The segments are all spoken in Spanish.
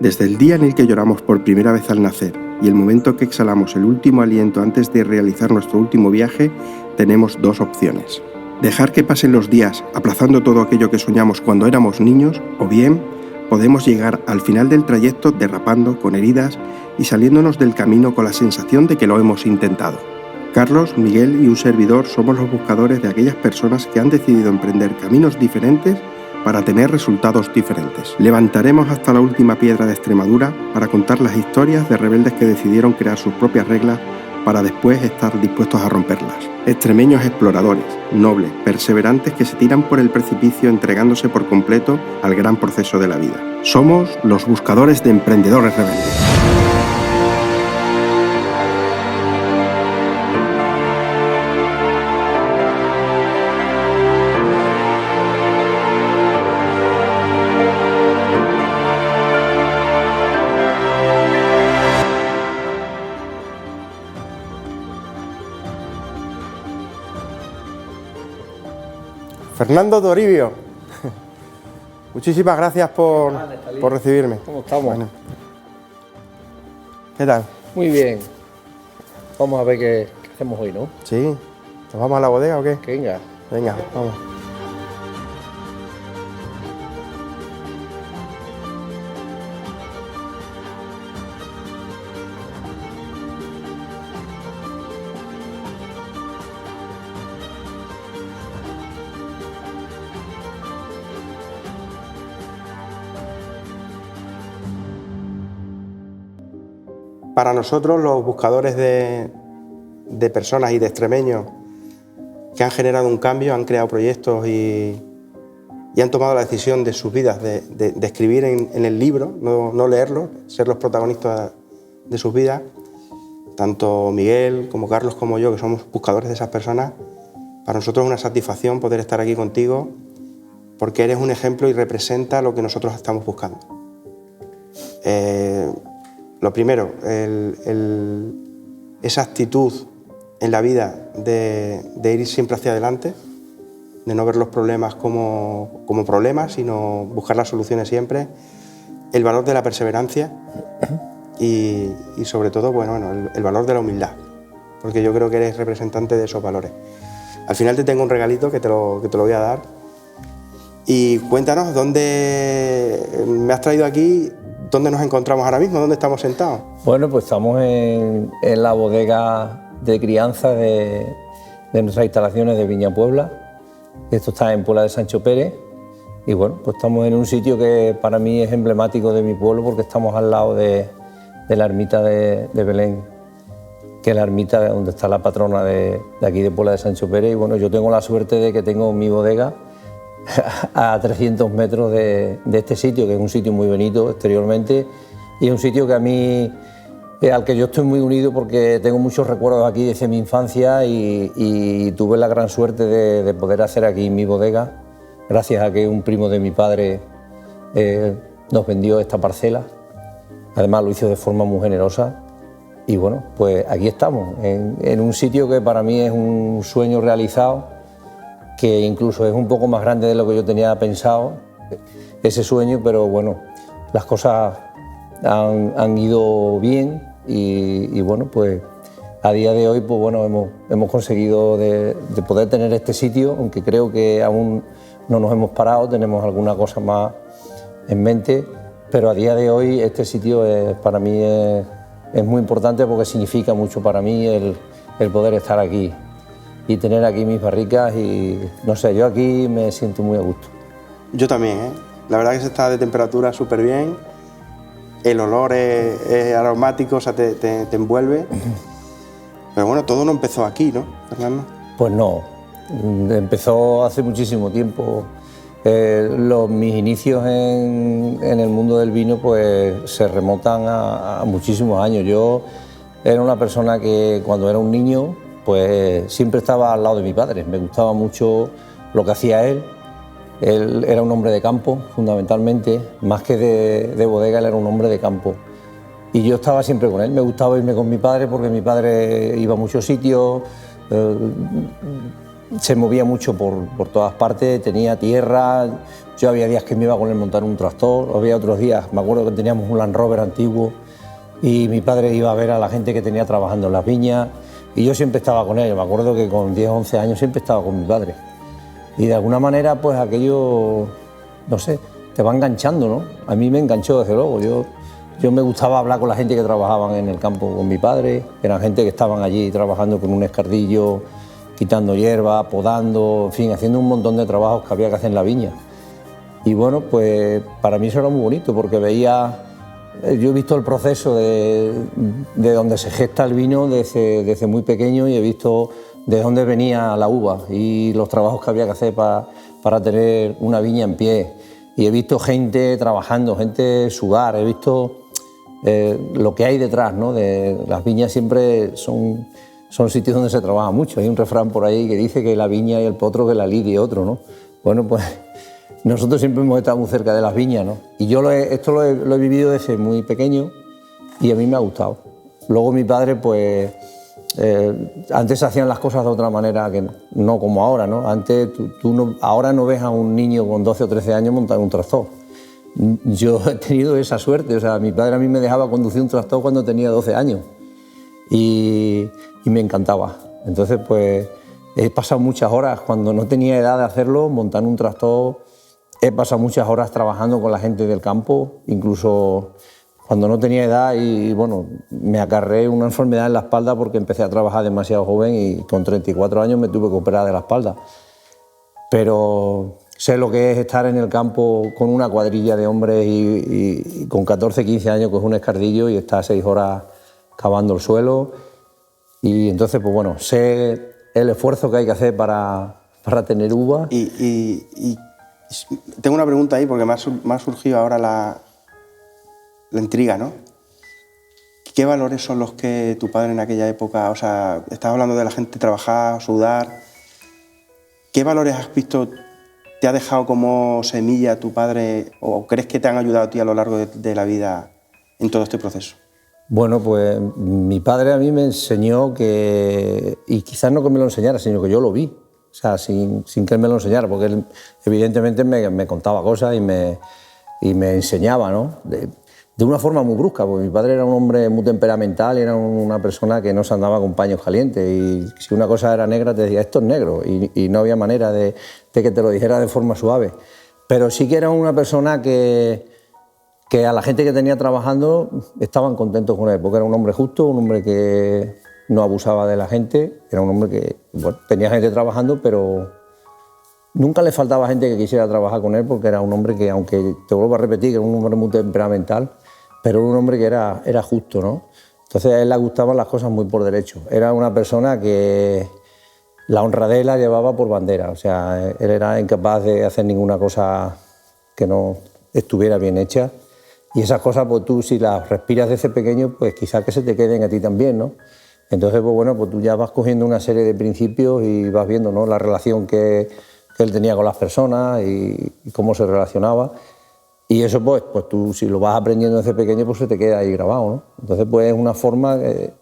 Desde el día en el que lloramos por primera vez al nacer y el momento que exhalamos el último aliento antes de realizar nuestro último viaje, tenemos dos opciones. Dejar que pasen los días aplazando todo aquello que soñamos cuando éramos niños, o bien podemos llegar al final del trayecto derrapando, con heridas y saliéndonos del camino con la sensación de que lo hemos intentado. Carlos, Miguel y un servidor somos los buscadores de aquellas personas que han decidido emprender caminos diferentes para tener resultados diferentes. Levantaremos hasta la última piedra de Extremadura para contar las historias de rebeldes que decidieron crear sus propias reglas para después estar dispuestos a romperlas. Extremeños exploradores, nobles, perseverantes que se tiran por el precipicio entregándose por completo al gran proceso de la vida. Somos los buscadores de emprendedores rebeldes. Fernando Toribio, muchísimas gracias por recibirme. ¿Cómo estamos? Bueno. ¿Qué tal? Muy bien. Vamos a ver qué hacemos hoy, ¿no? Sí. ¿Nos vamos a la bodega o qué? Venga. Venga, vamos. Para nosotros, los buscadores de personas y de extremeños que han generado un cambio, han creado proyectos y han tomado la decisión de sus vidas de escribir en el libro, no leerlo, ser los protagonistas de sus vidas, tanto Miguel como Carlos como yo, que somos buscadores de esas personas, para nosotros es una satisfacción poder estar aquí contigo porque eres un ejemplo y representa lo que nosotros estamos buscando. Lo primero, esa actitud en la vida de ir siempre hacia adelante, de no ver los problemas como problemas, sino buscar las soluciones siempre, el valor de la perseverancia y sobre todo el valor de la humildad, porque yo creo que eres representante de esos valores. Al final te tengo un regalito que te lo voy a dar y cuéntanos dónde me has traído aquí. ¿Dónde nos encontramos ahora mismo? ¿Dónde estamos sentados? Bueno, pues estamos en la bodega de crianza de nuestras instalaciones de Viña Puebla. Esto está en Puebla de Sancho Pérez. Y bueno, pues estamos en un sitio que para mí es emblemático de mi pueblo porque estamos al lado de la ermita de Belén, que es la ermita donde está la patrona de aquí de Puebla de Sancho Pérez. Y bueno, yo tengo la suerte de que tengo mi bodega a 300 metros de este sitio, que es un sitio muy bonito exteriormente y es un sitio que a mí, al que yo estoy muy unido porque tengo muchos recuerdos aquí desde mi infancia y tuve la gran suerte de poder hacer aquí mi bodega gracias a que un primo de mi padre nos vendió esta parcela. Además lo hizo de forma muy generosa y bueno, pues aquí estamos en un sitio que para mí es un sueño realizado, que incluso es un poco más grande de lo que yo tenía pensado, ese sueño, pero bueno, las cosas han ido bien y bueno, pues a día de hoy pues bueno, hemos conseguido de poder tener este sitio, aunque creo que aún no nos hemos parado, tenemos alguna cosa más en mente, pero a día de hoy este sitio para mí es muy importante porque significa mucho para mí el poder estar aquí y tener aquí mis barricas y no sé, yo aquí me siento muy a gusto. Yo también, ¿eh? La verdad que se está de temperatura súper bien, el olor es aromático, o sea, te envuelve, pero bueno, todo no empezó aquí, ¿no, Fernando? Pues no, empezó hace muchísimo tiempo. Mis inicios en el mundo del vino pues se remontan a muchísimos años. Yo era una persona que cuando era un niño pues siempre estaba al lado de mi padre, me gustaba mucho lo que hacía él. Él era un hombre de campo, fundamentalmente, más que de bodega, él era un hombre de campo. Y yo estaba siempre con él, me gustaba irme con mi padre porque mi padre iba a muchos sitios, se movía mucho por todas partes, tenía tierra. Yo había días que me iba con él a montar un tractor, había otros días, me acuerdo que teníamos un Land Rover antiguo y mi padre iba a ver a la gente que tenía trabajando en las viñas y yo siempre estaba con él. Me acuerdo que con 10 o 11 años siempre estaba con mi padre. Y de alguna manera, pues aquello, no sé, te va enganchando, ¿no? A mí me enganchó, desde luego. Yo me gustaba hablar con la gente que trabajaban en el campo con mi padre. Eran gente que estaban allí trabajando con un escardillo, quitando hierba, podando, en fin, haciendo un montón de trabajos que había que hacer en la viña. Y bueno, pues para mí eso era muy bonito, porque veía... Yo he visto el proceso de donde se gesta el vino desde muy pequeño y he visto de dónde venía la uva y los trabajos que había que hacer para tener una viña en pie. Y he visto gente trabajando, gente sudar, he visto lo que hay detrás, ¿no? Las viñas siempre son sitios donde se trabaja mucho. Hay un refrán por ahí que dice que la viña y el potro que la lidia otro, ¿no? Bueno, pues nosotros siempre hemos estado muy cerca de las viñas, ¿no? Y yo esto lo he vivido desde muy pequeño y a mí me ha gustado. Luego mi padre, pues, antes se hacían las cosas de otra manera, que no como ahora, ¿no? Antes, ahora no ves a un niño con 12 o 13 años montar un tractor. Yo he tenido esa suerte, o sea, mi padre a mí me dejaba conducir un tractor cuando tenía 12 años y me encantaba. Entonces, pues, he pasado muchas horas, cuando no tenía edad de hacerlo, montando un tractor. He pasado muchas horas trabajando con la gente del campo, incluso cuando no tenía edad y bueno, me acarreé una enfermedad en la espalda porque empecé a trabajar demasiado joven y con 34 años me tuve que operar de la espalda. Pero sé lo que es estar en el campo con una cuadrilla de hombres y con 14, 15 años coger un escardillo y estar 6 horas cavando el suelo. Y entonces, pues bueno, sé el esfuerzo que hay que hacer para tener uva. Y tengo una pregunta ahí porque me ha surgido ahora la intriga, ¿no? ¿Qué valores son los que tu padre en aquella época, o sea, estás hablando de la gente trabajar, sudar, ¿qué valores has visto, te ha dejado como semilla tu padre o crees que te han ayudado a ti a lo largo de la vida en todo este proceso? Bueno, pues mi padre a mí me enseñó que, y quizás no que me lo enseñara, sino que yo lo vi. O sea, sin que él me lo enseñara, porque él evidentemente me contaba cosas y me enseñaba, ¿no? De una forma muy brusca, porque mi padre era un hombre muy temperamental, era una persona que no se andaba con paños calientes y si una cosa era negra te decía, esto es negro, y no había manera de que te lo dijera de forma suave. Pero sí que era una persona que a la gente que tenía trabajando estaban contentos con él, porque era un hombre justo, un hombre que no abusaba de la gente, era un hombre que, bueno, tenía gente trabajando, pero nunca le faltaba gente que quisiera trabajar con él, porque era un hombre que, aunque te vuelvo a repetir, que era un hombre muy temperamental, pero era un hombre que era justo, ¿no? Entonces a él le gustaban las cosas muy por derecho. Era una persona que la honradez la llevaba por bandera, o sea, él era incapaz de hacer ninguna cosa que no estuviera bien hecha, y esas cosas, pues tú si las respiras desde pequeño, pues quizás que se te queden a ti también, ¿no? Entonces, pues bueno, pues tú ya vas cogiendo una serie de principios y vas viendo, ¿no?, la relación que él tenía con las personas y cómo se relacionaba. Y eso, pues tú si lo vas aprendiendo desde pequeño, pues se te queda ahí grabado, ¿no? Entonces, pues es una forma de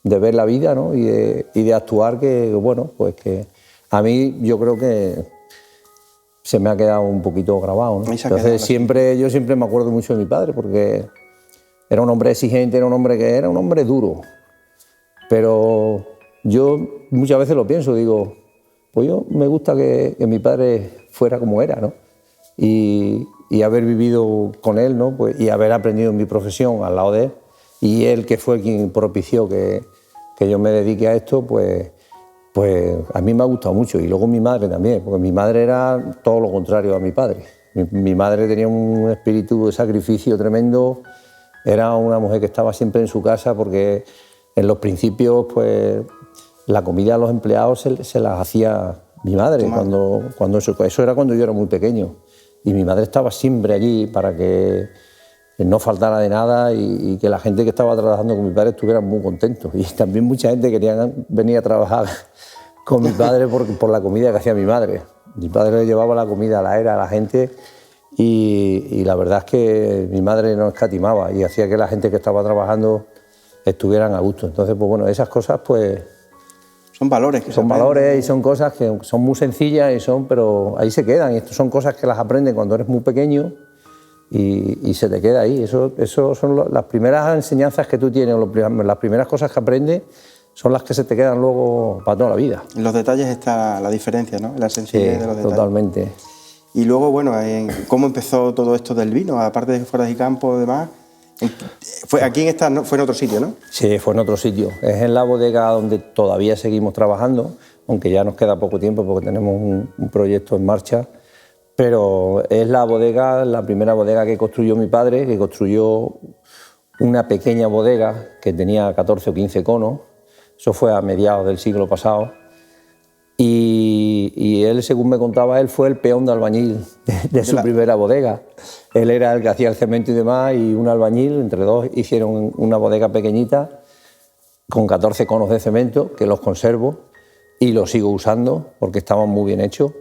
ver la vida, ¿no?, y de actuar que, bueno, pues que a mí yo creo que se me ha quedado un poquito grabado, ¿no? Entonces, yo siempre me acuerdo mucho de mi padre, porque era un hombre exigente, era un hombre duro. Pero yo muchas veces lo pienso, digo, pues yo me gusta que mi padre fuera como era, ¿no? Y haber vivido con él, ¿no? Pues, y haber aprendido en mi profesión al lado de él, y él que fue quien propició que yo me dedique a esto, pues a mí me ha gustado mucho. Y luego mi madre también, porque mi madre era todo lo contrario a mi padre. Mi madre tenía un espíritu de sacrificio tremendo, era una mujer que estaba siempre en su casa porque en los principios, pues, la comida a los empleados se las hacía mi madre. Cuando eso era cuando yo era muy pequeño. Y mi madre estaba siempre allí para que no faltara de nada y que la gente que estaba trabajando con mi padre estuviera muy contentos. Y también mucha gente quería venir a trabajar con mi padre por la comida que hacía mi madre. Mi padre le llevaba la comida a la gente y la verdad es que mi madre no escatimaba y hacía que la gente que estaba trabajando estuvieran a gusto. Entonces, pues bueno, esas cosas pues Son valores que son valores y son cosas que son muy sencillas, pero ahí se quedan. Y esto son cosas que las aprendes cuando eres muy pequeño y se te queda ahí. Eso son las primeras enseñanzas que tú tienes, las primeras cosas que aprendes son las que se te quedan luego para toda la vida. En los detalles está la diferencia, ¿no? La sencillez de los detalles. Totalmente. Y luego, bueno, ¿cómo empezó todo esto del vino? Aparte de que fuera de campo y demás, aquí en esta, ¿no? Fue en otro sitio, ¿no? Sí, fue en otro sitio. Es en la bodega donde todavía seguimos trabajando, aunque ya nos queda poco tiempo porque tenemos un proyecto en marcha. Pero es la primera bodega que construyó mi padre, que construyó una pequeña bodega que tenía 14 o 15 conos. Eso fue a mediados del siglo pasado. Y él, según me contaba, él fue el peón de albañil de su primera bodega. Él era el que hacía el cemento y demás, y un albañil, entre dos, hicieron una bodega pequeñita con 14 conos de cemento, que los conservo y los sigo usando porque estaban muy bien hechos.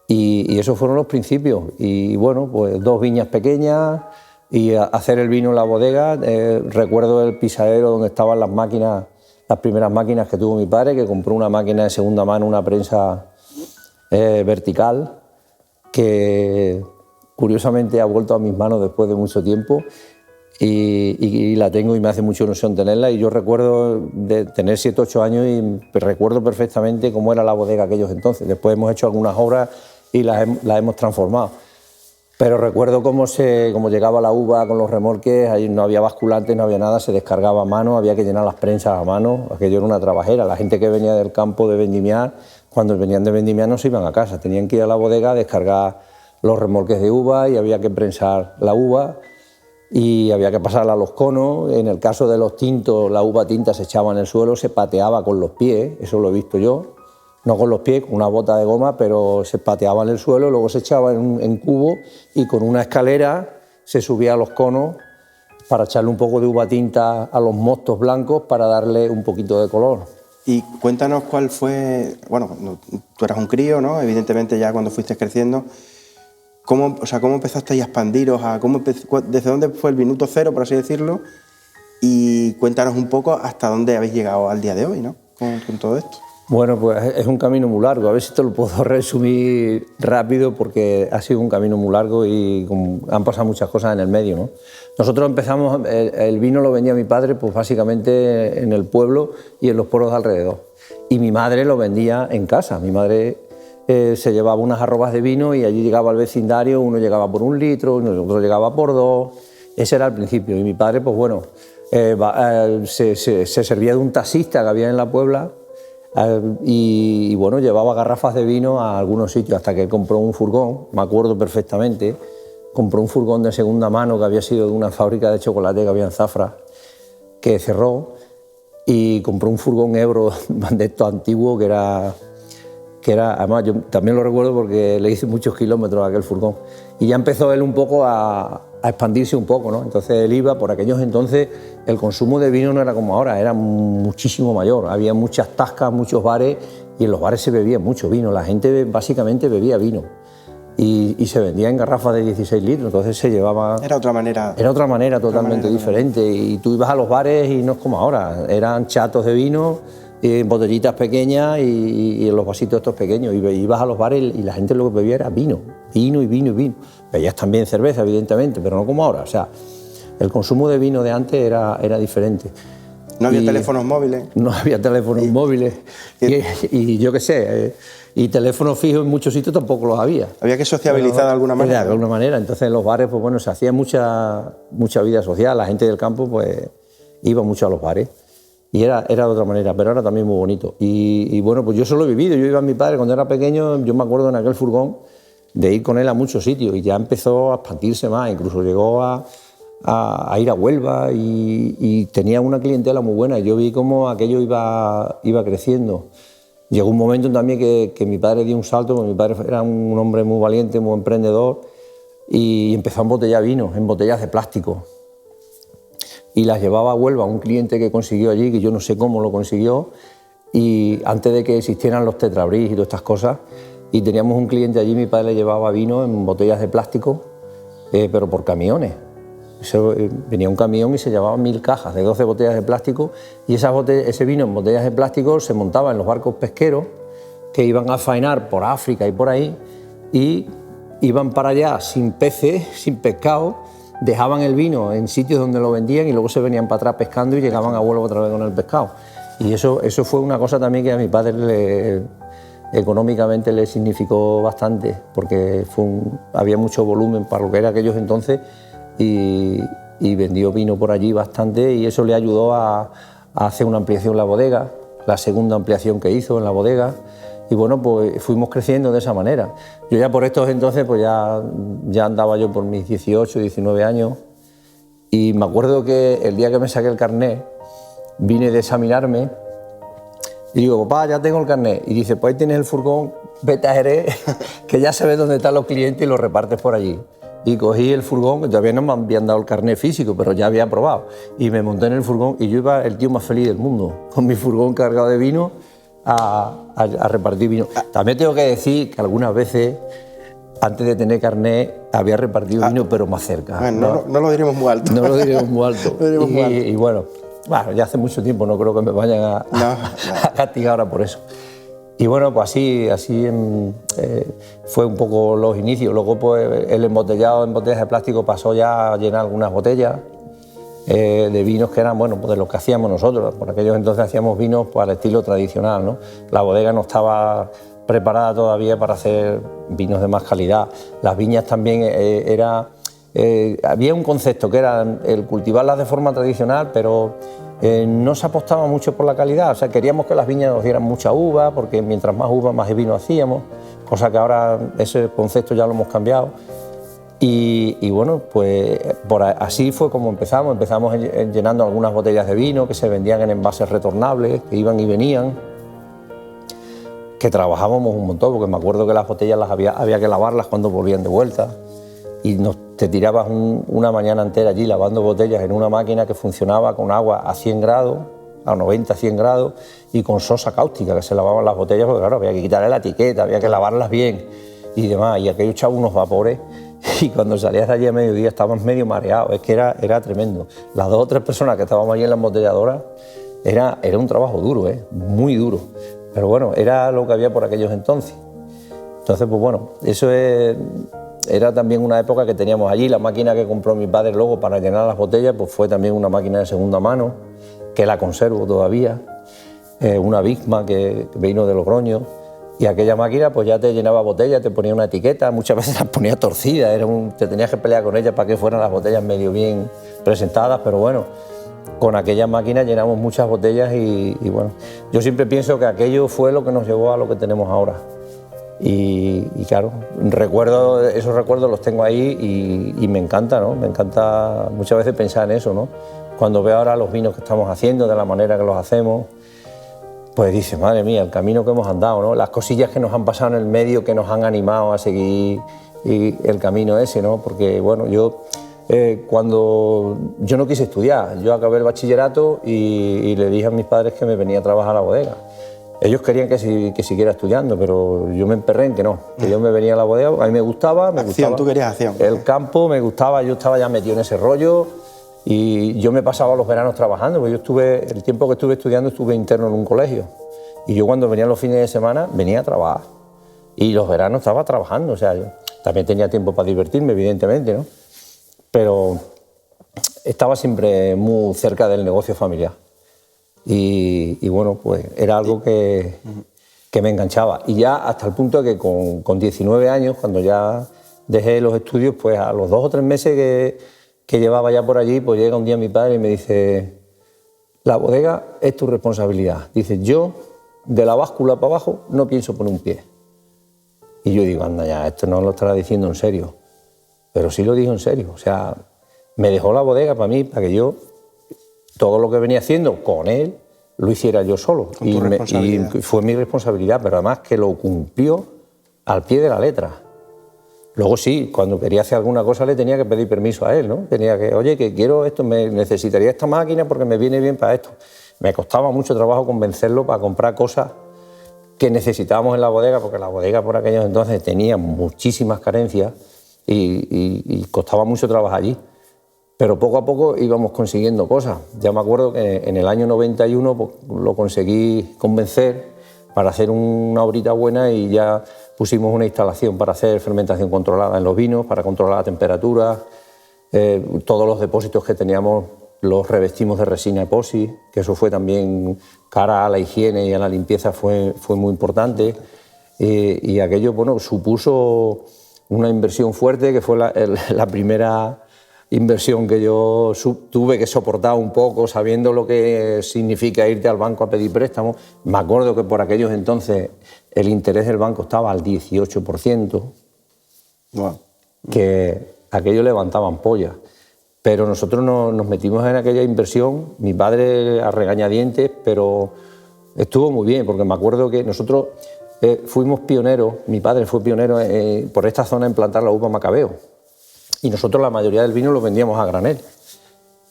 Y esos fueron los principios. Y bueno, pues 2 viñas pequeñas y hacer el vino en la bodega. Recuerdo el pisadero donde estaban las máquinas, las primeras máquinas que tuvo mi padre, que compró una máquina de segunda mano, una prensa vertical, que curiosamente ha vuelto a mis manos después de mucho tiempo y la tengo y me hace mucha ilusión tenerla. Y yo recuerdo de tener 7 o 8 años y recuerdo perfectamente cómo era la bodega aquellos entonces. Después hemos hecho algunas obras y las hemos transformado. Pero recuerdo cómo llegaba la uva con los remolques, ahí no había basculantes, no había nada, se descargaba a mano, había que llenar las prensas a mano, aquello era una trabajera. La gente que venía del campo de vendimiar, cuando venían de vendimiar no se iban a casa, tenían que ir a la bodega a descargar los remolques de uva y había que prensar la uva y había que pasarla a los conos. En el caso de los tintos, la uva tinta se echaba en el suelo, se pateaba con los pies, eso lo he visto yo. No con los pies, con una bota de goma, pero se pateaba en el suelo, luego se echaba en cubo y con una escalera se subía a los conos para echarle un poco de uva tinta a los mostos blancos para darle un poquito de color. Y cuéntanos cuál fue, bueno, tú eras un crío, ¿no? Evidentemente ya cuando fuiste creciendo, ¿cómo empezaste a expandiros? ¿Desde dónde fue el minuto cero, por así decirlo? Y cuéntanos un poco hasta dónde habéis llegado al día de hoy, ¿no? Con todo esto. Bueno, pues es un camino muy largo. A ver si te lo puedo resumir rápido porque ha sido un camino muy largo y han pasado muchas cosas en el medio, ¿no? Nosotros empezamos, el vino lo vendía mi padre pues básicamente en el pueblo y en los pueblos de alrededor. Y mi madre lo vendía en casa. Mi madre se llevaba unas arrobas de vino y allí llegaba al vecindario, uno llegaba por 1 litro, otro llegaba por 2. Ese era el principio. Y mi padre, pues bueno, se servía de un taxista que había en la Puebla. Y bueno, llevaba garrafas de vino a algunos sitios hasta que compró un furgón, me acuerdo perfectamente, compró un furgón de segunda mano que había sido de una fábrica de chocolate que había en Zafra, que cerró, y compró un furgón Ebro de estos antiguos que era, además yo también lo recuerdo porque le hice muchos kilómetros a aquel furgón, y ya empezó él un poco a expandirse un poco, ¿no? Entonces él iba, por aquellos entonces el consumo de vino no era como ahora, era muchísimo mayor, había muchas tascas, muchos bares, y en los bares se bebía mucho vino, la gente básicamente bebía vino y se vendía en garrafas de 16 litros, entonces se llevaba... Era otra manera totalmente diferente, y tú ibas a los bares y no es como ahora, eran chatos de vino, botellitas pequeñas y en los vasitos estos pequeños, y ibas a los bares y la gente lo que bebía era vino. Veías también cerveza, evidentemente, pero no como ahora. O sea, el consumo de vino de antes era diferente. ¿No había teléfonos móviles? No había teléfonos móviles. Y yo qué sé, y teléfonos fijos en muchos sitios tampoco los había. Había que sociabilizar de alguna manera. De alguna manera. Entonces en los bares, pues bueno, se hacía mucha vida social. La gente del campo, pues, iba mucho a los bares. Y era de otra manera, pero era también muy bonito. Y bueno, pues yo solo he vivido. Yo iba a mi padre cuando era pequeño, yo me acuerdo en aquel furgón de ir con él a muchos sitios, y ya empezó a expandirse más, incluso llegó a ir a Huelva y tenía una clientela muy buena. Yo vi cómo aquello iba creciendo. Llegó un momento también que mi padre dio un salto, porque mi padre era un hombre muy valiente, muy emprendedor, y empezó a embotellar vino en botellas de plástico. Y las llevaba a Huelva a un cliente que consiguió allí, que yo no sé cómo lo consiguió, y antes de que existieran los tetrabris y todas estas cosas, y teníamos un cliente allí, mi padre le llevaba vino en botellas de plástico, pero por camiones. Venía un camión y se llevaban 1000 cajas de 12 botellas de plástico, y ese vino en botellas de plástico se montaba en los barcos pesqueros que iban a faenar por África y por ahí, y iban para allá sin peces, sin pescado, dejaban el vino en sitios donde lo vendían y luego se venían para atrás pescando y llegaban a vuelo otra vez con el pescado. Y eso fue una cosa también que a mi padre económicamente le significó bastante, porque había mucho volumen para lo que era aquellos entonces, y vendió vino por allí bastante, y eso le ayudó a hacer una ampliación en la bodega, la segunda ampliación que hizo en la bodega, y bueno, pues fuimos creciendo de esa manera. Yo ya por estos entonces pues ya andaba yo por mis 18, 19 años, y me acuerdo que el día que me saqué el carnet, vine de examinarme y digo, papá, ya tengo el carnet. Y dice, pues ahí tienes el furgón, vete a Jerez, que ya sabes dónde están los clientes y los repartes por allí. Y cogí el furgón, que todavía no me habían dado el carnet físico, pero ya había probado. Y me monté en el furgón y yo iba el tío más feliz del mundo, con mi furgón cargado de vino a repartir vino. También tengo que decir que algunas veces, antes de tener carnet, había repartido vino, pero más cerca. Bueno, no lo diremos muy alto. No lo diremos muy alto. Y bueno, ya hace mucho tiempo, no creo que me vayan a castigar ahora por eso. Y bueno, pues así fue un poco los inicios. Luego pues el embotellado en botellas de plástico pasó ya a llenar algunas botellas de vinos que eran, bueno, pues de los que hacíamos nosotros. Por aquellos entonces hacíamos vinos pues, al estilo tradicional, ¿no? La bodega no estaba preparada todavía para hacer vinos de más calidad. Las viñas también había un concepto que era el cultivarlas de forma tradicional, pero no se apostaba mucho por la calidad. O sea, queríamos que las viñas nos dieran mucha uva, porque mientras más uva, más vino hacíamos, cosa que ahora ese concepto ya lo hemos cambiado. Y bueno, pues así fue como empezamos. Empezamos llenando algunas botellas de vino que se vendían en envases retornables, que iban y venían, que trabajábamos un montón, porque me acuerdo que las botellas había que lavarlas cuando volvían de vuelta, y te tirabas una mañana entera allí lavando botellas en una máquina que funcionaba con agua a 100 grados, a 90, 100 grados, y con sosa cáustica, que se lavaban las botellas, porque claro, había que quitarle la etiqueta, había que lavarlas bien y demás, y aquello echaba unos vapores, y cuando salías de allí a mediodía estabas medio mareado. Es que era tremendo. Las 2 o 3 personas que estábamos allí en la embotelladora, era un trabajo duro, muy duro, pero bueno, era lo que había por aquellos entonces. Entonces, pues bueno, eso era también una época que teníamos allí. La máquina que compró mi padre luego para llenar las botellas, pues fue también una máquina de segunda mano, que la conservo todavía, una Bigma que vino de Logroño, y aquella máquina pues ya te llenaba botellas, te ponía una etiqueta, muchas veces las ponía torcidas, te tenías que pelear con ella para que fueran las botellas medio bien presentadas, pero bueno, con aquella máquina llenamos muchas botellas y bueno, yo siempre pienso que aquello fue lo que nos llevó a lo que tenemos ahora. Y claro, esos recuerdos los tengo ahí y me encanta, ¿no? Me encanta muchas veces pensar en eso, ¿no? Cuando veo ahora los vinos que estamos haciendo, de la manera que los hacemos, pues dices, madre mía, el camino que hemos andado, ¿no? Las cosillas que nos han pasado en el medio que nos han animado a seguir el camino ese, ¿no? Porque, bueno, cuando yo no quise estudiar, yo acabé el bachillerato y le dije a mis padres que me venía a trabajar a la bodega. Ellos querían que siguiera estudiando, pero yo me emperré en que no, que yo me venía a la bodega, a mí me gustaba. Acción, tú querías acción. El campo me gustaba, yo estaba ya metido en ese rollo y yo me pasaba los veranos trabajando, porque el tiempo que estuve estudiando estuve interno en un colegio y yo cuando venían los fines de semana venía a trabajar y los veranos estaba trabajando, o sea, yo también tenía tiempo para divertirme, evidentemente, ¿no? Pero estaba siempre muy cerca del negocio familiar. Y bueno, pues era algo que me enganchaba. Y ya hasta el punto de que con 19 años, cuando ya dejé los estudios, pues a los 2 o 3 meses que llevaba ya por allí, pues llega un día mi padre y me dice, la bodega es tu responsabilidad. Dice, yo de la báscula para abajo no pienso poner un pie. Y yo digo, anda ya, esto no lo estará diciendo en serio. Pero sí lo dijo en serio. O sea, me dejó la bodega para mí, para que yo todo lo que venía haciendo con él lo hiciera yo solo. Y fue mi responsabilidad, pero además que lo cumplió al pie de la letra. Luego sí, cuando quería hacer alguna cosa le tenía que pedir permiso a él, ¿no? Tenía que, oye, que quiero esto, necesitaría esta máquina porque me viene bien para esto. Me costaba mucho trabajo convencerlo para comprar cosas que necesitábamos en la bodega, porque la bodega por aquellos entonces tenía muchísimas carencias y costaba mucho trabajar allí. Pero poco a poco íbamos consiguiendo cosas. Ya me acuerdo que en el año 91 pues, lo conseguí convencer para hacer una obrita buena y ya pusimos una instalación para hacer fermentación controlada en los vinos, para controlar la temperatura. Todos los depósitos que teníamos los revestimos de resina epoxi, que eso fue también cara a la higiene y a la limpieza fue muy importante. Y aquello bueno, supuso una inversión fuerte, que fue la primera inversión que yo tuve que soportar un poco, sabiendo lo que significa irte al banco a pedir préstamos. Me acuerdo que por aquellos entonces el interés del banco estaba al 18%, wow. Que aquello levantaba ampollas. Pero nosotros nos metimos en aquella inversión, mi padre a regañadientes, pero estuvo muy bien, porque me acuerdo que nosotros fuimos pioneros, mi padre fue pionero por esta zona en plantar la uva Macabeo. Y nosotros la mayoría del vino lo vendíamos a granel.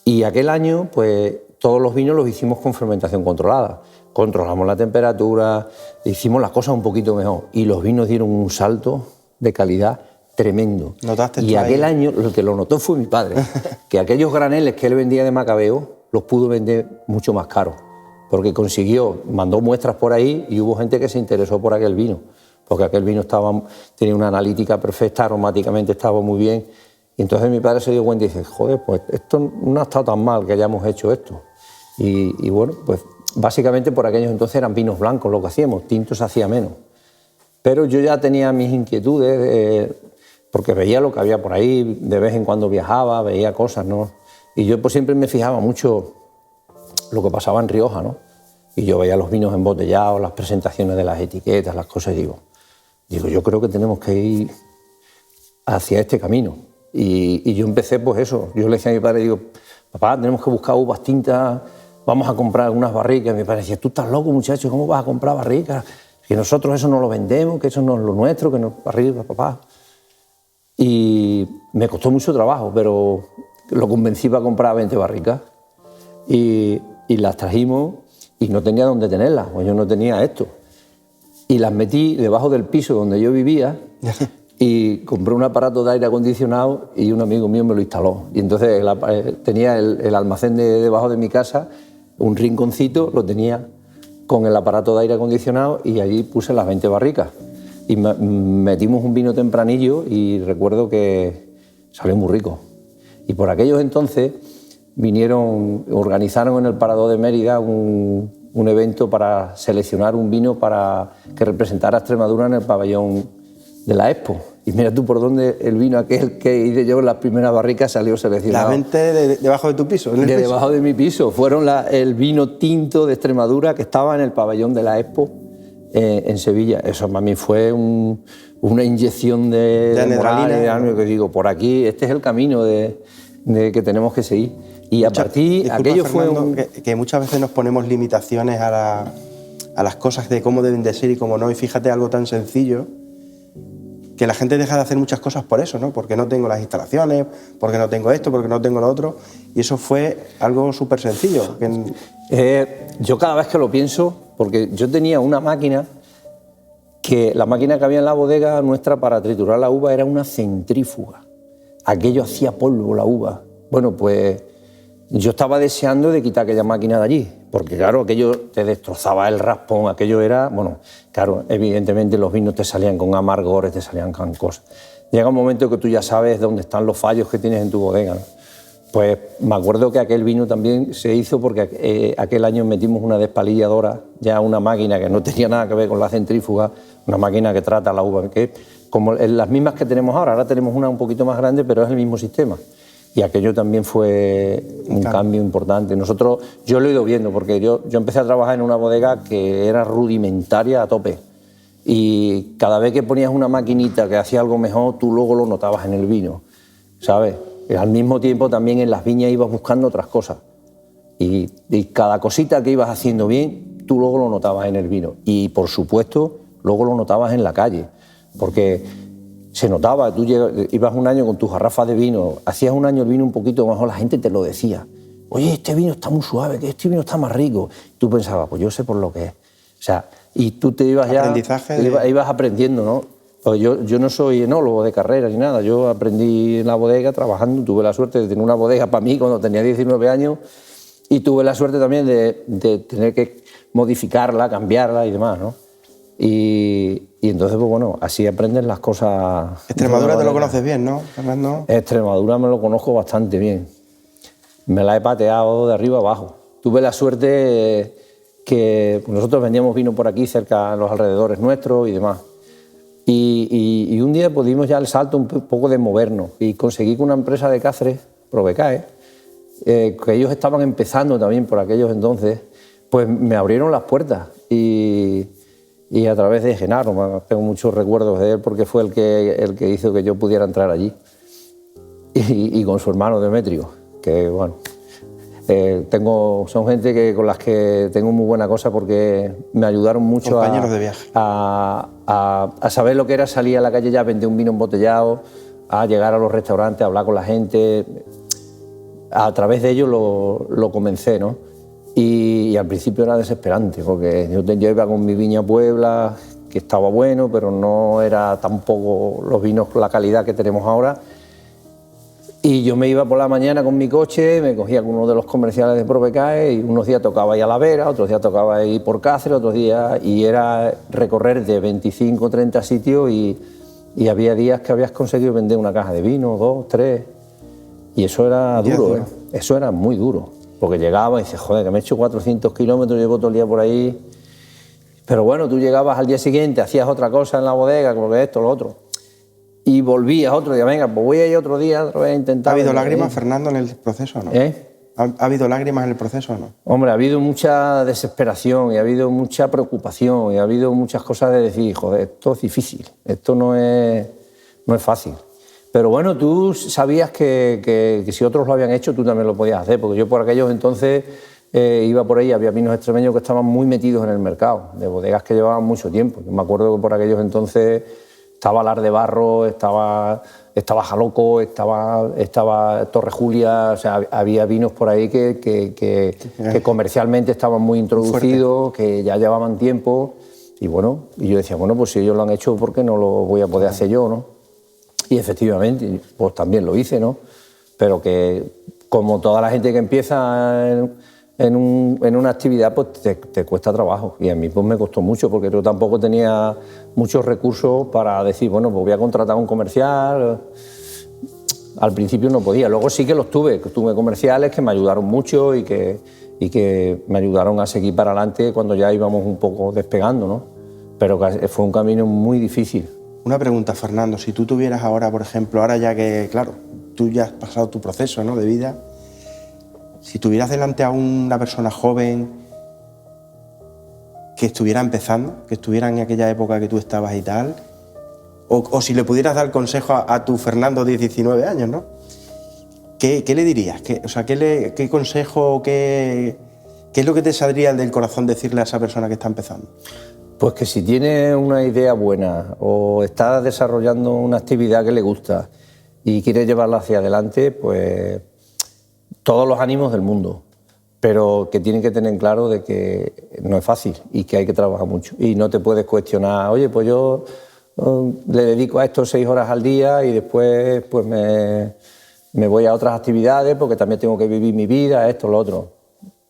Y aquel año, pues todos los vinos los hicimos con fermentación controlada. Controlamos la temperatura, hicimos las cosas un poquito mejor. Y los vinos dieron un salto de calidad tremendo. ¿Notaste y aquel año, el que lo notó fue mi padre, que aquellos graneles que él vendía de Macabeo los pudo vender mucho más caros. Porque mandó muestras por ahí y hubo gente que se interesó por aquel vino. Porque aquel vino tenía una analítica perfecta, aromáticamente estaba muy bien. Y entonces mi padre se dio cuenta y dice, joder, pues esto no ha estado tan mal que hayamos hecho esto. Y bueno, pues básicamente por aquellos entonces eran vinos blancos lo que hacíamos, tintos se hacía menos. Pero yo ya tenía mis inquietudes, porque veía lo que había por ahí, de vez en cuando viajaba, veía cosas, ¿no? Y yo pues siempre me fijaba mucho lo que pasaba en Rioja, ¿no? Y yo veía los vinos embotellados, las presentaciones de las etiquetas, las cosas, y digo, yo creo que tenemos que ir hacia este camino. Y yo empecé, pues eso, yo le decía a mi padre, digo, papá, tenemos que buscar uvas tintas, vamos a comprar algunas barricas. Y mi padre decía, tú estás loco, muchacho, ¿cómo vas a comprar barricas? Que nosotros eso no lo vendemos, que eso no es lo nuestro, que no es barricas, papá. Y me costó mucho trabajo, pero lo convencí para comprar 20 barricas. Y las trajimos y no tenía dónde tenerlas, pues yo no tenía esto. Y las metí debajo del piso donde yo vivía y compré un aparato de aire acondicionado y un amigo mío me lo instaló. Y entonces tenía el almacén debajo de mi casa, un rinconcito, lo tenía con el aparato de aire acondicionado y allí puse las 20 barricas. Y metimos un vino tempranillo y recuerdo que salió muy rico. Y por aquellos entonces organizaron en el Parador de Mérida un evento para seleccionar un vino para que representara a Extremadura en el pabellón de la Expo. Y mira tú por dónde el vino aquel que hice yo en las primeras barricas salió seleccionado. ¿Las 20 debajo de tu piso? Debajo de mi piso. Fueron el vino tinto de Extremadura que estaba en el pabellón de la Expo en Sevilla. Eso para mí fue una inyección de moral y de ánimo, que digo, por aquí, este es el camino que tenemos que seguir. Y a partir disculpa, aquello Fernando, fue que muchas veces nos ponemos limitaciones a las cosas de cómo deben de ser y cómo no. Y fíjate, algo tan sencillo, que la gente deja de hacer muchas cosas por eso, ¿no? Porque no tengo las instalaciones, porque no tengo esto, porque no tengo lo otro. Y eso fue algo súper sencillo. Yo cada vez que lo pienso, porque yo tenía una máquina, que la máquina que había en la bodega nuestra para triturar la uva era una centrífuga. Aquello hacía polvo la uva. Bueno, pues yo estaba deseando de quitar aquella máquina de allí, porque claro, aquello te destrozaba el raspón, aquello era, bueno, claro, evidentemente los vinos te salían con amargores, te salían con cosas. Llega un momento que tú ya sabes dónde están los fallos que tienes en tu bodega, ¿no? Pues me acuerdo que aquel vino también se hizo porque aquel año metimos una despalilladora, ya una máquina que no tenía nada que ver con la centrífuga, una máquina que trata la uva, que como las mismas que tenemos ahora tenemos una un poquito más grande, pero es el mismo sistema. Y aquello también fue un cambio importante. Yo lo he ido viendo, porque yo empecé a trabajar en una bodega que era rudimentaria a tope. Y cada vez que ponías una maquinita que hacía algo mejor, tú luego lo notabas en el vino, ¿sabes? Y al mismo tiempo también en las viñas ibas buscando otras cosas. Y cada cosita que ibas haciendo bien, tú luego lo notabas en el vino. Y por supuesto, luego lo notabas en la calle. Porque se notaba, tú ibas un año con tus garrafas de vino, hacías un año el vino un poquito mejor, la gente te lo decía. Oye, este vino está muy suave, que este vino está más rico. Tú pensabas, pues yo sé por lo que es. O sea, y tú te ibas ya... Aprendizaje ibas aprendiendo, ¿no? Pues yo no soy enólogo de carrera ni nada, yo aprendí en la bodega trabajando, tuve la suerte de tener una bodega para mí cuando tenía 19 años y tuve la suerte también de tener que modificarla, cambiarla y demás, ¿no? Y entonces, pues bueno, así aprendes las cosas. Extremadura te lo conoces bien, ¿no, Fernando? Extremadura me lo conozco bastante bien. Me la he pateado de arriba abajo. Tuve la suerte que nosotros vendíamos vino por aquí, cerca, en los alrededores nuestros y demás. Y un día pudimos ya el salto un poco de movernos y conseguí que una empresa de Cáceres, Probecae, que ellos estaban empezando también por aquellos entonces, pues me abrieron las puertas y a través de Genaro, tengo muchos recuerdos de él porque fue el que hizo que yo pudiera entrar allí, y con su hermano Demetrio, que bueno, son gente con las que tengo muy buena cosa porque me ayudaron mucho compañeros de viaje. A saber lo que era salir a la calle ya, vender un vino embotellado, a llegar a los restaurantes, a hablar con la gente. A través de ellos lo comencé, ¿no? Y al principio era desesperante, porque yo iba con mi viña Puebla, que estaba bueno, pero no era tampoco los vinos con la calidad que tenemos ahora. Y yo me iba por la mañana con mi coche, me cogía con uno de los comerciales de Probecae y unos días tocaba ahí a La Vera, otros días tocaba ahí por Cáceres, otros días... Y era recorrer de 25 o 30 sitios y había días que habías conseguido vender una caja de vino, 2, 3... Y eso era duro, ¿eh? Eso era muy duro. Porque llegaba y dices, joder, que me he hecho 400 kilómetros, llevo todo el día por ahí. Pero bueno, tú llegabas al día siguiente, hacías otra cosa en la bodega, como que esto, lo otro. Y volvías otro día, venga, pues voy a ir otro día otra vez a intentar... ¿Ha habido lágrimas, Fernando, en el proceso o no? ¿Ha habido lágrimas en el proceso o no? Hombre, ha habido mucha desesperación y ha habido mucha preocupación y ha habido muchas cosas de decir, joder, esto es difícil, esto no es fácil. Pero bueno, tú sabías que si otros lo habían hecho, tú también lo podías hacer, porque yo por aquellos entonces iba por ahí, había vinos extremeños que estaban muy metidos en el mercado, de bodegas que llevaban mucho tiempo. Yo me acuerdo que por aquellos entonces estaba Lar de Barro, estaba Jaloco, estaba Torre Julia, o sea, había vinos por ahí que comercialmente estaban muy introducidos, que ya llevaban tiempo, y bueno, y yo decía, bueno, pues si ellos lo han hecho, ¿por qué no lo voy a poder hacer yo, no? Y efectivamente, pues también lo hice, ¿no? Pero que, como toda la gente que empieza en una actividad, pues te cuesta trabajo. Y a mí pues me costó mucho, porque yo tampoco tenía muchos recursos para decir, bueno, pues voy a contratar un comercial. Al principio no podía. Luego sí que los tuve comerciales que me ayudaron mucho y que me ayudaron a seguir para adelante cuando ya íbamos un poco despegando, ¿no? Pero fue un camino muy difícil. Una pregunta, Fernando, si tú tuvieras ahora, por ejemplo, ahora ya que, claro, tú ya has pasado tu proceso, ¿no?, de vida, si tuvieras delante a una persona joven que estuviera empezando, que estuviera en aquella época que tú estabas y tal, o si le pudieras dar consejo a tu Fernando de 19 años, ¿no?, ¿qué le dirías? ¿Qué consejo, qué es lo que te saldría del corazón decirle a esa persona que está empezando? Pues que si tiene una idea buena o está desarrollando una actividad que le gusta y quiere llevarla hacia adelante, pues todos los ánimos del mundo, pero que tienen que tener claro de que no es fácil y que hay que trabajar mucho. Y no te puedes cuestionar, oye, pues yo le dedico a esto 6 horas al día y después pues me voy a otras actividades porque también tengo que vivir mi vida, esto, lo otro.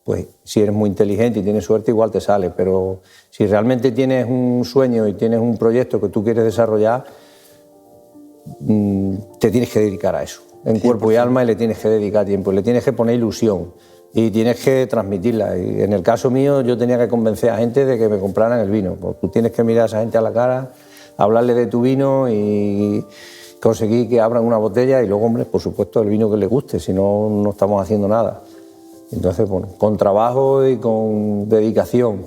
Pues si eres muy inteligente y tienes suerte, igual te sale, pero si realmente tienes un sueño y tienes un proyecto que tú quieres desarrollar, te tienes que dedicar a eso, en cuerpo y alma, y le tienes que dedicar tiempo, le tienes que poner ilusión y tienes que transmitirla. Y en el caso mío, yo tenía que convencer a gente de que me compraran el vino, pues tú tienes que mirar a esa gente a la cara, hablarle de tu vino y conseguir que abran una botella y luego, hombre, por supuesto, el vino que les guste, si no, no estamos haciendo nada. Entonces, bueno, con trabajo y con dedicación,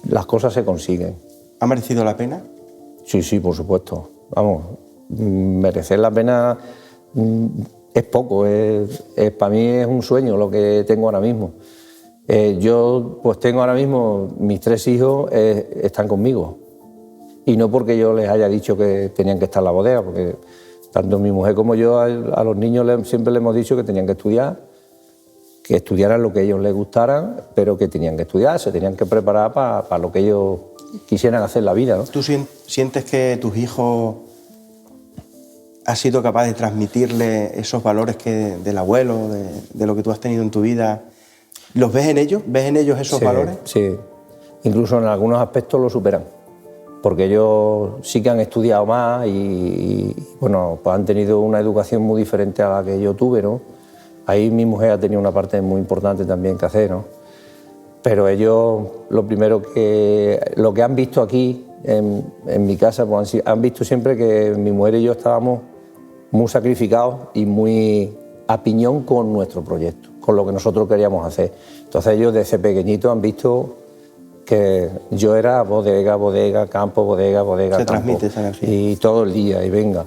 las cosas se consiguen. ¿Ha merecido la pena? Sí, por supuesto. Vamos, merecer la pena es poco. Para mí es un sueño lo que tengo ahora mismo. Yo pues tengo ahora mismo, mis 3 hijos están conmigo. Y no porque yo les haya dicho que tenían que estar en la bodega, porque tanto mi mujer como yo a los niños siempre les hemos dicho que tenían que estudiaran lo que a ellos les gustaran, pero que tenían que estudiar, se tenían que preparar para lo que ellos quisieran hacer la vida, ¿no? ¿Tú sientes que tus hijos has sido capaz de transmitirle esos valores del abuelo, de lo que tú has tenido en tu vida? ¿Los ves en ellos? ¿Ves en ellos esos valores? Sí, incluso en algunos aspectos lo superan, porque ellos sí que han estudiado más y bueno, pues han tenido una educación muy diferente a la que yo tuve, ¿no? Ahí mi mujer ha tenido una parte muy importante también que hacer, ¿no? Pero ellos, lo que han visto aquí en mi casa, pues han visto siempre que mi mujer y yo estábamos muy sacrificados y muy a piñón con nuestro proyecto, con lo que nosotros queríamos hacer. Entonces ellos desde pequeñitos han visto que yo era bodega, campo, bodega, Se campo. transmite esa energía. Y todo el día, y venga.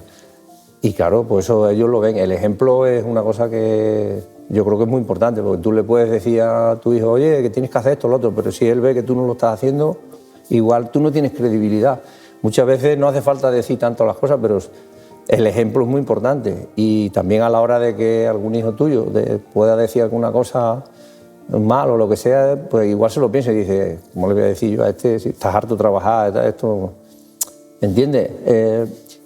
Y claro, pues eso ellos lo ven. El ejemplo es una cosa que yo creo que es muy importante, porque tú le puedes decir a tu hijo, oye, que tienes que hacer esto o lo otro, pero si él ve que tú no lo estás haciendo, igual tú no tienes credibilidad. Muchas veces no hace falta decir tanto las cosas, pero el ejemplo es muy importante. Y también a la hora de que algún hijo tuyo pueda decir alguna cosa mal o lo que sea, pues igual se lo piensa y dice, ¿cómo le voy a decir yo a este si estás harto de trabajar, esto? ¿Entiendes?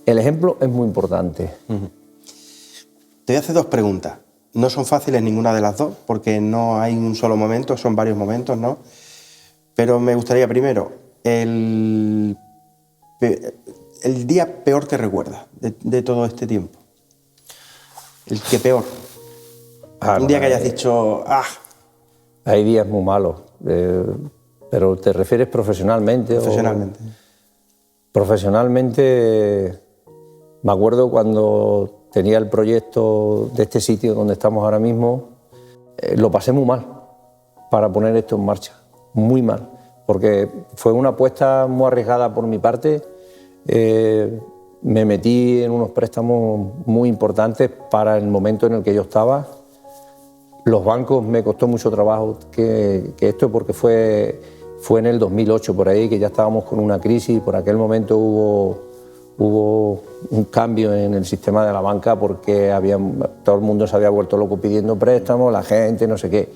El ejemplo es muy importante. Te voy a hacer dos preguntas. No son fáciles ninguna de las dos, porque no hay un solo momento, son varios momentos, ¿no? Pero me gustaría primero, el día peor que recuerdas de todo este tiempo. El que peor. Un día que hayas dicho, ¡ah! Hay días muy malos, pero ¿te refieres profesionalmente? Profesionalmente. Profesionalmente, me acuerdo cuando tenía el proyecto de este sitio donde estamos ahora mismo, lo pasé muy mal para poner esto en marcha, muy mal, porque fue una apuesta muy arriesgada por mi parte. Me metí en unos préstamos muy importantes para el momento en el que yo estaba. Los bancos me costó mucho trabajo que esto, porque fue en el 2008 por ahí, que ya estábamos con una crisis. Por aquel momento hubo un cambio en el sistema de la banca, porque todo el mundo se había vuelto loco pidiendo préstamos, la gente, no sé qué.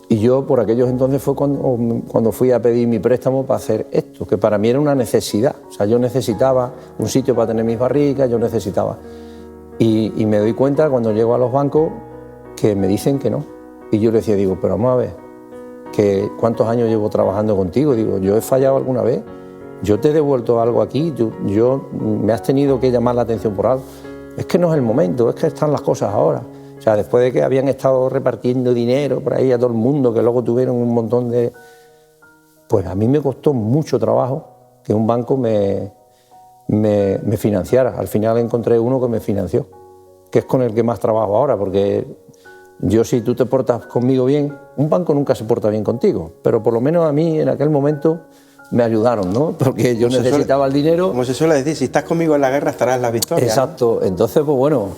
Y yo por aquellos entonces fue cuando fui a pedir mi préstamo para hacer esto, que para mí era una necesidad. O sea, yo necesitaba un sitio para tener mis barricas, yo necesitaba. Y me doy cuenta cuando llego a los bancos que me dicen que no. Y yo le decía, pero vamos a ver, que ¿cuántos años llevo trabajando contigo? Digo, ¿yo he fallado alguna vez? ¿Yo te he devuelto algo aquí? ¿Me has tenido que llamar la atención por algo? Es que no es el momento, es que están las cosas ahora. O sea, después de que habían estado repartiendo dinero por ahí a todo el mundo, que luego tuvieron un montón de... Pues a mí me costó mucho trabajo que un banco me financiara. Al final encontré uno que me financió, que es con el que más trabajo ahora, porque yo, si tú te portas conmigo bien, un banco nunca se porta bien contigo, pero por lo menos a mí en aquel momento me ayudaron, ¿no? Porque yo necesitaba el dinero. Como se suele decir, si estás conmigo en la guerra estarás en la victoria. Exacto. ¿No? Entonces, pues bueno,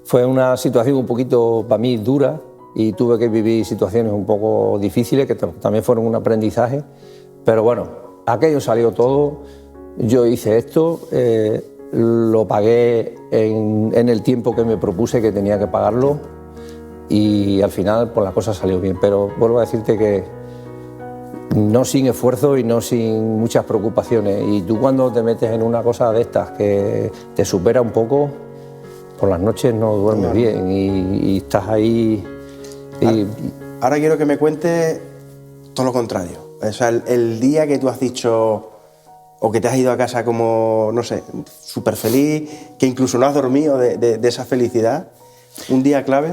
fue una situación un poquito para mí dura y tuve que vivir situaciones un poco difíciles que también fueron un aprendizaje, pero bueno, aquello salió todo. Yo hice esto, lo pagué en el tiempo que me propuse que tenía que pagarlo, y al final pues la cosa salió bien. Pero vuelvo a decirte que no sin esfuerzo y no sin muchas preocupaciones. Y tú, cuando te metes en una cosa de estas que te supera un poco, por las noches no duermes bien y estás ahí. Ahora quiero que me cuentes todo lo contrario. O sea, el día que tú has dicho, o que te has ido a casa como, no sé, súper feliz, que incluso no has dormido de esa felicidad, un día clave.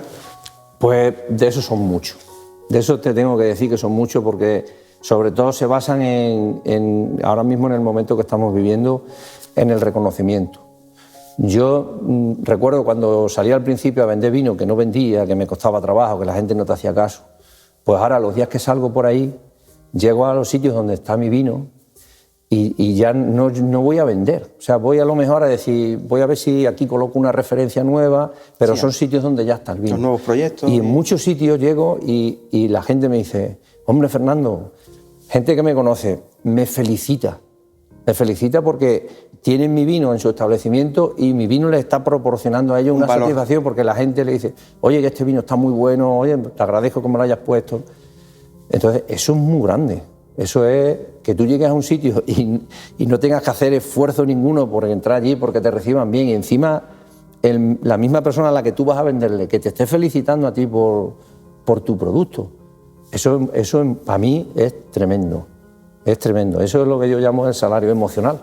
Pues de eso son muchos. De eso te tengo que decir que son muchos, porque sobre todo se basan ahora mismo, en el momento que estamos viviendo, en el reconocimiento. Yo recuerdo cuando salía al principio a vender vino, que no vendía, que me costaba trabajo, que la gente no te hacía caso. Pues ahora, los días que salgo por ahí, llego a los sitios donde está mi vino y ya no voy a vender. O sea, voy a lo mejor a decir, voy a ver si aquí coloco una referencia nueva, pero sí, son sitios donde ya está el vino. Los nuevos proyectos. Y en muchos sitios llego y la gente me dice, hombre, Fernando, gente que me conoce, me felicita porque tienen mi vino en su establecimiento y mi vino les está proporcionando a ellos una satisfacción, porque la gente le dice, oye, que este vino está muy bueno, oye, te agradezco que me lo hayas puesto. Entonces, eso es muy grande. Eso es que tú llegues a un sitio y no tengas que hacer esfuerzo ninguno por entrar allí, porque te reciban bien, y encima la misma persona a la que tú vas a venderle, que te esté felicitando a ti por tu producto. Eso para mí es tremendo, es tremendo. Eso es lo que yo llamo el salario emocional,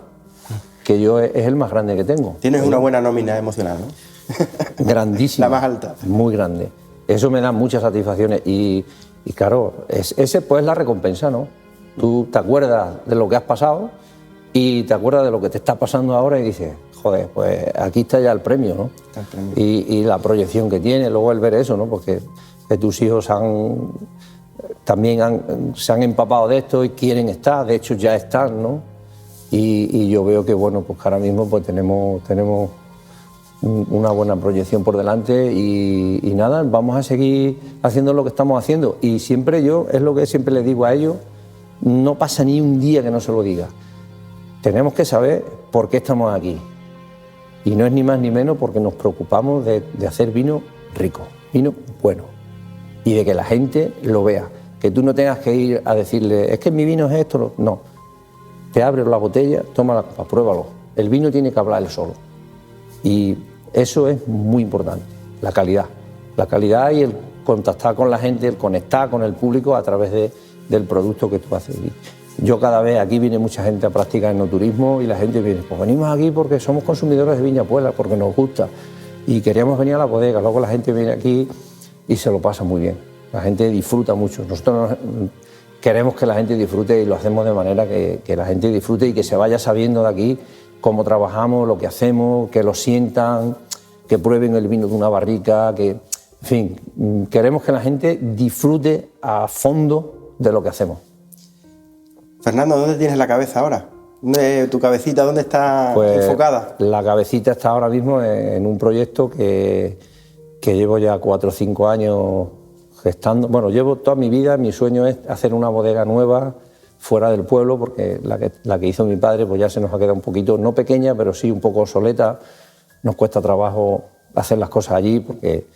que yo es el más grande que tengo. Tienes una buena nómina emocional, ¿no? Grandísima. La más alta. Muy grande. Eso me da muchas satisfacciones y claro, ese pues es la recompensa, ¿no? Tú te acuerdas de lo que has pasado y te acuerdas de lo que te está pasando ahora y dices, joder, pues aquí está ya el premio, ¿no? Está el premio. Y la proyección que tiene, luego el ver eso, ¿no? Porque que tus hijos también se han empapado de esto y quieren estar, de hecho ya están, ¿no? Y yo veo que, bueno, pues que ahora mismo pues tenemos una buena proyección por delante y nada, vamos a seguir haciendo lo que estamos haciendo. Y siempre es lo que siempre les digo a ellos, no pasa ni un día que no se lo diga. Tenemos que saber por qué estamos aquí. Y no es ni más ni menos porque nos preocupamos de hacer vino rico, vino bueno. Y de que la gente lo vea. Que tú no tengas que ir a decirle, es que mi vino es esto. No. Te abres la botella, toma la copa, pruébalo. El vino tiene que hablar él solo. Y eso es muy importante, la calidad. La calidad y el contactar con la gente, el conectar con el público a través del producto que tú haces. Yo cada vez, aquí viene mucha gente a practicar enoturismo y la gente viene, pues venimos aquí porque somos consumidores de Viña Puebla, porque nos gusta y queríamos venir a la bodega. Luego la gente viene aquí y se lo pasa muy bien. La gente disfruta mucho. Nosotros queremos que la gente disfrute y lo hacemos de manera que la gente disfrute y que se vaya sabiendo de aquí cómo trabajamos, lo que hacemos, que lo sientan, que prueben el vino de una barrica, que, en fin, queremos que la gente disfrute a fondo de lo que hacemos. Fernando, ¿dónde tienes la cabeza ahora? ¿Tu cabecita dónde está enfocada? La cabecita está ahora mismo en un proyecto que llevo ya 4 o 5 años gestando. Bueno, llevo toda mi vida, mi sueño es hacer una bodega nueva fuera del pueblo, porque la que hizo mi padre pues ya se nos ha quedado un poquito, no pequeña, pero sí un poco obsoleta. Nos cuesta trabajo hacer las cosas allí porque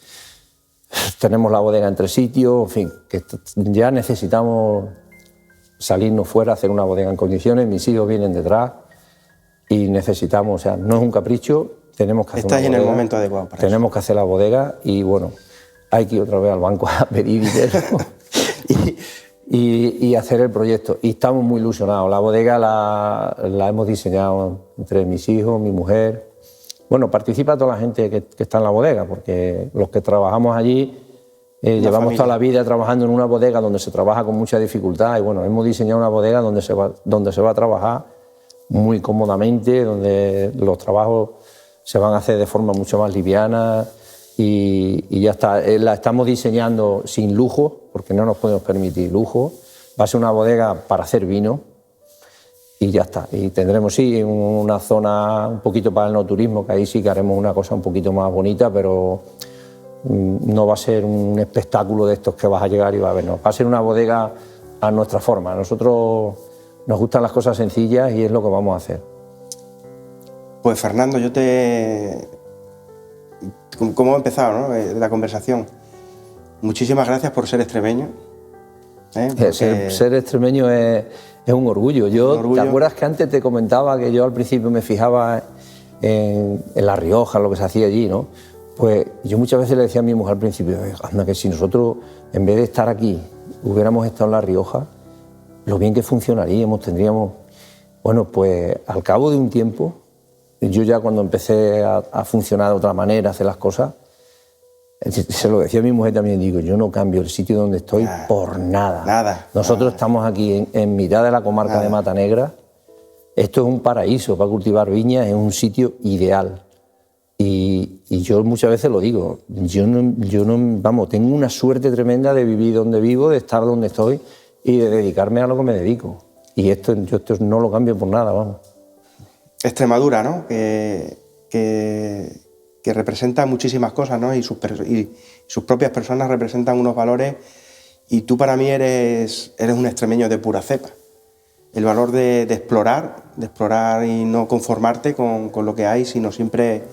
tenemos la bodega entre sitios, en fin, que ya necesitamos salirnos fuera, hacer una bodega en condiciones. Mis hijos vienen detrás y necesitamos, o sea, no es un capricho, tenemos que hacer Estás una en bodega, el momento adecuado para tenemos que hacer la bodega y bueno, hay que ir otra vez al banco a pedir dinero y hacer el proyecto. Y estamos muy ilusionados. La bodega la hemos diseñado entre mis hijos, mi mujer. Bueno, participa toda la gente que está en la bodega, porque los que trabajamos allí llevamos familia. Toda la vida trabajando en una bodega donde se trabaja con mucha dificultad y bueno, hemos diseñado una bodega donde se va a trabajar muy cómodamente, donde los trabajos se van a hacer de forma mucho más liviana y ya está. La estamos diseñando sin lujo, porque no nos podemos permitir lujo. Va a ser una bodega para hacer vino y ya está. Y tendremos sí una zona un poquito para el enoturismo, que ahí sí que haremos una cosa un poquito más bonita, pero no va a ser un espectáculo de estos que vas a llegar y va a ver, no. Va a ser una bodega a nuestra forma. A nosotros nos gustan las cosas sencillas y es lo que vamos a hacer. Pues Fernando, ¿cómo he empezado, ¿no? La conversación? Muchísimas gracias por ser extremeño. Ser extremeño es un orgullo. ¿Te acuerdas que antes te comentaba que yo al principio me fijaba en La Rioja, lo que se hacía allí, ¿no? Pues yo muchas veces le decía a mi mujer al principio, anda, que si nosotros en vez de estar aquí hubiéramos estado en La Rioja, lo bien que funcionaríamos, tendríamos... Bueno, pues al cabo de un tiempo, yo ya cuando empecé a funcionar de otra manera, a hacer las cosas, se lo decía a mi mujer también, digo, yo no cambio el sitio donde estoy por nada. Nosotros estamos aquí en mitad de la comarca de Mata Negra. Esto es un paraíso para cultivar viñas, es un sitio ideal. Y yo muchas veces lo digo, yo no, vamos, tengo una suerte tremenda de vivir donde vivo, de estar donde estoy y de dedicarme a lo que me dedico. Y esto no lo cambio por nada, vamos. Extremadura, ¿no? Que representa muchísimas cosas, ¿no? Y sus propias personas representan unos valores y tú para mí eres un extremeño de pura cepa. El valor de explorar y no conformarte con lo que hay, sino siempre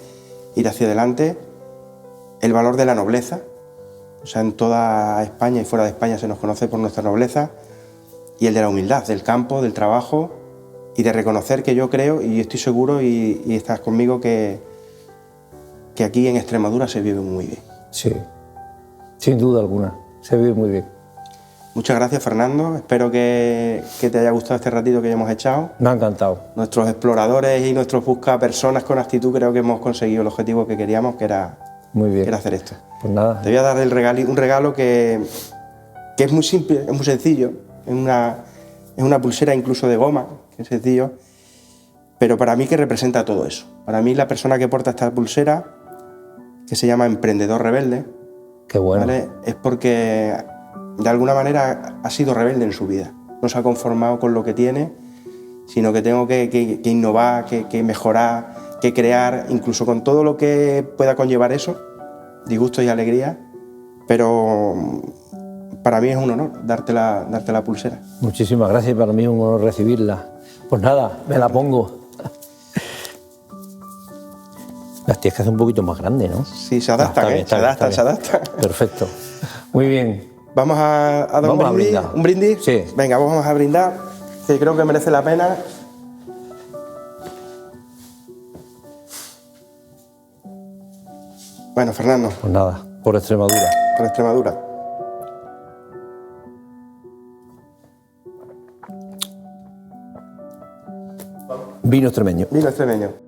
ir hacia adelante. El valor de la nobleza, o sea, en toda España y fuera de España se nos conoce por nuestra nobleza. y el de la humildad, del campo, del trabajo y de reconocer que yo creo, y estoy seguro, y estás conmigo, que aquí en Extremadura se vive muy bien. Sí, sin duda alguna, se vive muy bien. Muchas gracias, Fernando. Espero que te haya gustado este ratito que hemos echado. Me ha encantado. Nuestros exploradores y nuestros buscapersonas con actitud, creo que hemos conseguido el objetivo que queríamos, que era hacer esto. Pues nada. Te voy a dar un regalo que es muy simple, es muy sencillo. Es una pulsera incluso de goma, que es sencillo, pero para mí que representa todo eso. Para mí la persona que porta esta pulsera, que se llama Emprendedor Rebelde, qué bueno, ¿vale?, es porque de alguna manera ha sido rebelde en su vida. No se ha conformado con lo que tiene, sino que tengo que innovar, que mejorar, que crear, incluso con todo lo que pueda conllevar eso, disgusto y alegría, pero para mí es un honor darte la pulsera. Muchísimas gracias, para mí es un honor recibirla. Pues nada, me la pongo. Las tienes que hacer un poquito más grande, ¿no? Sí, se adaptan, se adaptan. Perfecto. Muy bien. Vamos a dar un brindis. ¿Un brindis? Sí. Venga, vamos a brindar, que creo que merece la pena. Bueno, Fernando. Pues nada, por Extremadura. Por Extremadura. Vino extremeño. Vino extremeño.